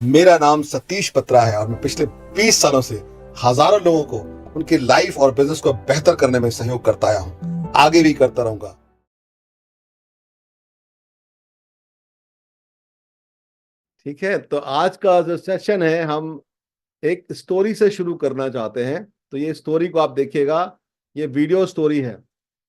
मेरा नाम सतीश पत्रा है और मैं पिछले 20 सालों से हजारों लोगों को उनकी लाइफ और बिजनेस को बेहतर करने में सहयोग करता आया हूं, आगे भी करता रहूंगा। ठीक है, तो आज का जो सेशन है हम एक स्टोरी से शुरू करना चाहते हैं। तो ये स्टोरी को आप देखिएगा, ये वीडियो स्टोरी है।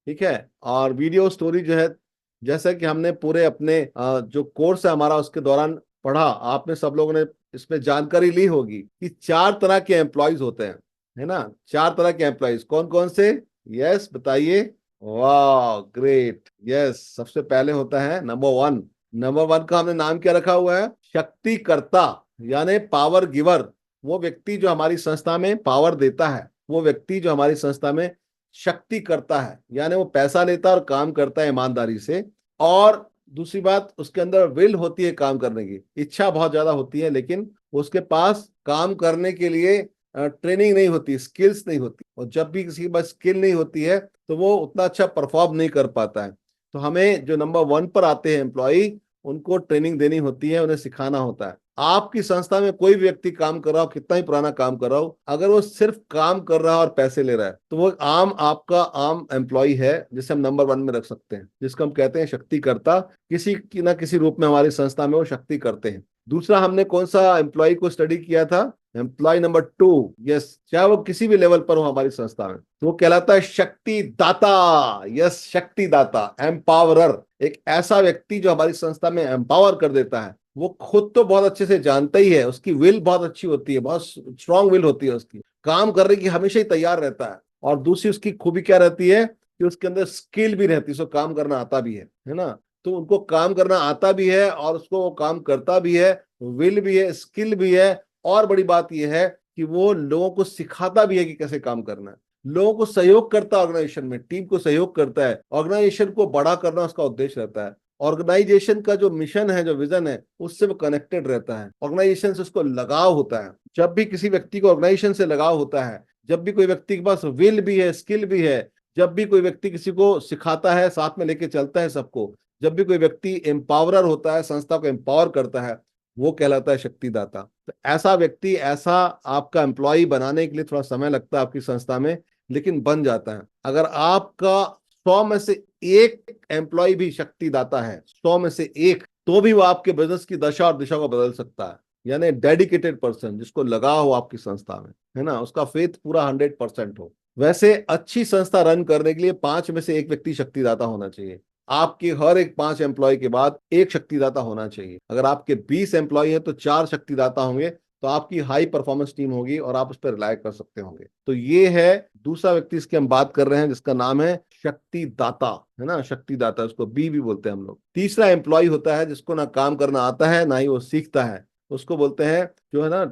ठीक है, और वीडियो स्टोरी जो है, जैसा कि हमने पूरे अपने जो कोर्स है हमारा उसके दौरान पढ़ा, आपने सब लोगों ने इसमें जानकारी ली होगी कि 4 तरह के एम्प्लॉयज होते हैं, है ना। 4 तरह के एम्प्लॉयज कौन कौन से? यस, बताइए। वाह, ग्रेट। यस, सबसे पहले होता है नंबर 1। नंबर 1 का हमने नाम क्या रखा हुआ है? शक्तिकर्ता, यानी पावर गिवर। वो व्यक्ति जो हमारी संस्था में पावर देता है, वो व्यक्ति जो हमारी संस्था में शक्ति करता है, यानी वो पैसा लेता है और काम करता है ईमानदारी से। और दूसरी बात, उसके अंदर विल होती है काम करने की, इच्छा बहुत ज्यादा होती है, लेकिन उसके पास काम करने के लिए ट्रेनिंग नहीं होती, स्किल्स नहीं होती, और जब भी किसी के पास स्किल नहीं होती है तो वो उतना अच्छा परफॉर्म नहीं कर पाता है। तो हमें जो नंबर 1 पर आते हैं एम्प्लॉय, उनको ट्रेनिंग देनी होती है, उन्हें सिखाना होता है। आपकी संस्था में कोई भी व्यक्ति काम कर रहा हो, कितना ही पुराना काम कर रहा हो, अगर वो सिर्फ काम कर रहा है और पैसे ले रहा है, तो वो आपका आम एम्प्लॉय है, जिसे हम नंबर 1 में रख सकते हैं, जिसको हम कहते हैं शक्तिकर्ता। किसी की ना किसी रूप में हमारी संस्था में वो शक्ति करते हैं। दूसरा, हमने कौन सा एम्प्लॉय को स्टडी किया था? Employ number 2। यस, चाहे वो किसी भी लेवल पर हो हमारी संस्था में, तो वो कहलाता है शक्ति दाता। यस, शक्ति दाता, एम्पावरर। एक ऐसा व्यक्ति जो हमारी संस्था में एम्पावर कर देता है। वो खुद तो बहुत अच्छे से जानता ही है, उसकी विल बहुत अच्छी होती है, बहुत स्ट्रांग विल होती है उसकी, काम करने की हमेशा ही तैयार रहता है। और दूसरी उसकी खूबी क्या रहती है कि उसके अंदर स्किल भी रहती है, उसको काम करना आता भी है ना। तो उनको काम करना आता भी है और उसको वो काम करता भी है, विल भी है, स्किल भी है। और बड़ी बात यह है कि वो लोगों को सिखाता भी है कि कैसे काम करना है, लोगों को सहयोग करता है, ऑर्गेनाइजेशन में टीम को सहयोग करता है, ऑर्गेनाइजेशन को बड़ा करना उसका उद्देश्य रहता है। ऑर्गेनाइजेशन का जो मिशन है, जो विजन है, उससे वो कनेक्टेड रहता है, ऑर्गेनाइजेशन से उसको लगाव होता है। जब भी किसी व्यक्ति को ऑर्गेनाइजेशन से लगाव होता है, जब भी कोई व्यक्ति के पास विल भी है, स्किल भी है, जब भी कोई व्यक्ति किसी को सिखाता है, साथ में लेके चलता है सबको, जब भी कोई व्यक्ति एम्पावरर होता है, संस्था को एम्पावर करता है, वो कहलाता है शक्तिदाता। तो ऐसा व्यक्ति, ऐसा आपका एम्प्लॉय बनाने के लिए थोड़ा समय लगता है आपकी संस्था में, लेकिन बन जाता है। अगर आपका 100 में से एक एम्प्लॉय भी शक्तिदाता है, 100 में से एक, तो भी वो आपके बिजनेस की दशा और दिशा को बदल सकता है। यानी डेडिकेटेड पर्सन, जिसको लगा हो आपकी संस्था में, है ना, उसका फेथ पूरा 100% हो। वैसे अच्छी संस्था रन करने के लिए 5 में से एक व्यक्ति शक्तिदाता होना चाहिए। आपके हर एक 5 एम्प्लॉय के बाद एक शक्तिदाता होना चाहिए। अगर आपके 20 एम्प्लॉय हैं तो 4 शक्तिदाता होंगे, तो आपकी हाई परफॉर्मेंस टीम होगी और आप उस पर रिलाय कर सकते होंगे। तो ये है दूसरा व्यक्ति इसकी हम बात कर रहे हैं, जिसका नाम है शक्तिदाता, है ना, शक्तिदाता, उसको बी भी बोलते हैं हम लोग। तीसरा एम्प्लॉय होता है जिसको ना काम करना आता है ना ही वो सीखता है, उसको बोलते हैं, जो है ना,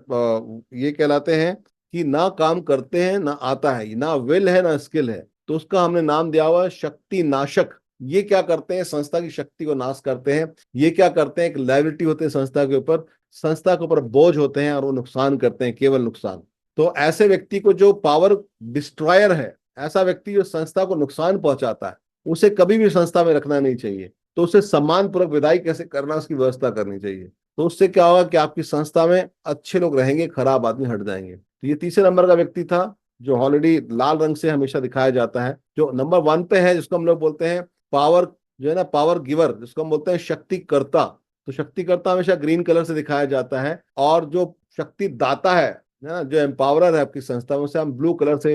ये कहलाते हैं कि ना काम करते हैं ना आता है, ना विल है ना स्किल है, तो उसका हमने नाम दिया हुआ शक्ति नाशक। ये क्या करते हैं? संस्था की शक्ति को नाश करते हैं। ये क्या करते हैं? एक लायबिलिटी होते हैं संस्था के ऊपर, संस्था के ऊपर बोझ होते हैं और वो नुकसान करते हैं, केवल नुकसान। तो ऐसे व्यक्ति को, जो पावर डिस्ट्रॉयर है, ऐसा व्यक्ति जो संस्था को नुकसान पहुंचाता है, उसे कभी भी संस्था में रखना नहीं चाहिए। तो उसे सम्मान पूर्वक विदाई कैसे करना, उसकी व्यवस्था करनी चाहिए। तो उससे क्या होगा कि आपकी संस्था में अच्छे लोग रहेंगे, खराब आदमी हट जाएंगे। तो ये तीसरे नंबर का व्यक्ति था, जो ऑलरेडी लाल रंग से हमेशा दिखाया जाता है, जो नंबर 1 पे है, जिसको हम लोग बोलते हैं पावर, जो है ना, पावर गिवर, जिसको हम बोलते हैं शक्तिकर्ता। तो शक्तिकर्ता हमेशा ग्रीन कलर से दिखाया जाता है, और जो शक्ति दाता है ना, जो एम्पावरर है आपकी संस्था में, उसे हम ब्लू कलर से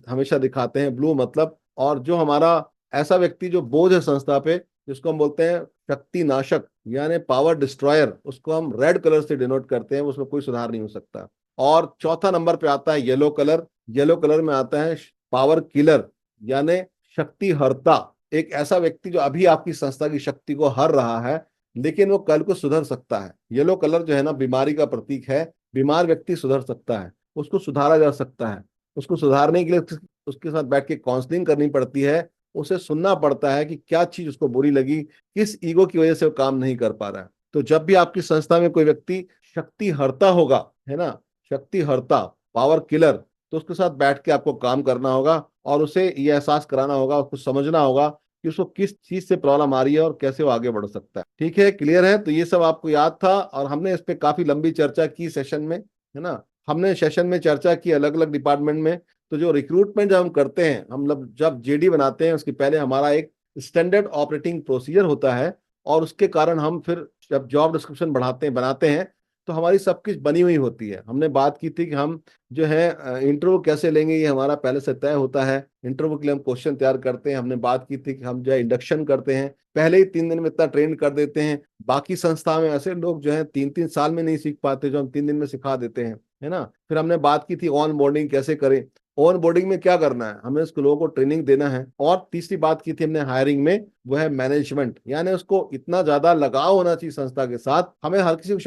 हमेशा दिखाते हैं, ब्लू मतलब। और जो हमारा ऐसा व्यक्ति जो बोझ है संस्था पे, जिसको हम बोलते हैं शक्ति नाशक, यानी पावर डिस्ट्रॉयर, उसको हम रेड कलर से डिनोट करते हैं, उसमें कोई सुधार नहीं हो सकता। और चौथा नंबर पे आता है येलो कलर। येलो कलर में आता है पावर किलर, यानी शक्ति हरता। एक ऐसा व्यक्ति जो अभी आपकी संस्था की शक्ति को हर रहा है, लेकिन वो कल को सुधर सकता है। येलो कलर जो है ना, बीमारी का प्रतीक है। बीमार व्यक्ति सुधर सकता है, उसको सुधारा जा सकता है। उसको सुधारने के लिए उसके साथ बैठ के काउंसलिंग करनी पड़ती है, उसे सुनना पड़ता है कि क्या चीज उसको बुरी लगी, किस ईगो की वजह से वो काम नहीं कर पा रहा है। तो जब भी आपकी संस्था में कोई व्यक्ति शक्ति हरता होगा, है ना, शक्ति हरता, पावर किलर, तो उसके साथ बैठ के आपको काम करना होगा और उसे ये एहसास कराना होगा, उसको समझना होगा कि उसको किस चीज से प्रॉब्लम आ रही है और कैसे वो आगे बढ़ सकता है। ठीक है, क्लियर है? तो ये सब आपको याद था और हमने इस पे काफी लंबी चर्चा की सेशन में, है ना। हमने सेशन में चर्चा की अलग अलग डिपार्टमेंट में। तो जो रिक्रूटमेंट जब हम करते हैं, हम लोग जब जेडी बनाते हैं, उसके पहले हमारा एक स्टैंडर्ड ऑपरेटिंग प्रोसीजर होता है, और उसके कारण हम फिर जब जॉब डिस्क्रिप्शन बढ़ाते हैं बनाते हैं, तो हमारी सब कुछ बनी हुई होती है। हमने बात की थी कि हम जो है इंटरव्यू कैसे लेंगे, ये हमारा पहले से तय होता है। इंटरव्यू के लिए हम क्वेश्चन तैयार करते हैं। हमने बात की थी कि हम जो है इंडक्शन करते हैं, पहले ही 3 दिन में इतना ट्रेन कर देते हैं। बाकी संस्था में ऐसे लोग जो है 3-3 साल में नहीं सीख पाते, जो हम 3 दिन में सिखा देते हैं, है ना। फिर हमने बात की थी ऑन बोर्डिंग कैसे करें, ऑन बोर्डिंग में क्या करना है, हमें उसको लोगों को ट्रेनिंग देना है। और तीसरी बात की थी हमने हायरिंग में, वो है मैनेजमेंट, यानी उसको इतना ज्यादा लगाव होना चाहिए संस्था के साथ, हमें हर किसी को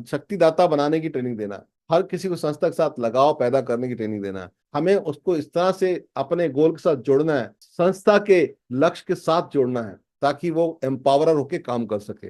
शक्तिदाता बनाने की ट्रेनिंग देना है, हर किसी को संस्था के साथ लगाव पैदा करने की ट्रेनिंग देना है। हमें उसको इस तरह से अपने गोल के साथ जोड़ना है, संस्था के लक्ष्य के साथ जोड़ना है, ताकि वो एम्पावरर होके काम कर सके।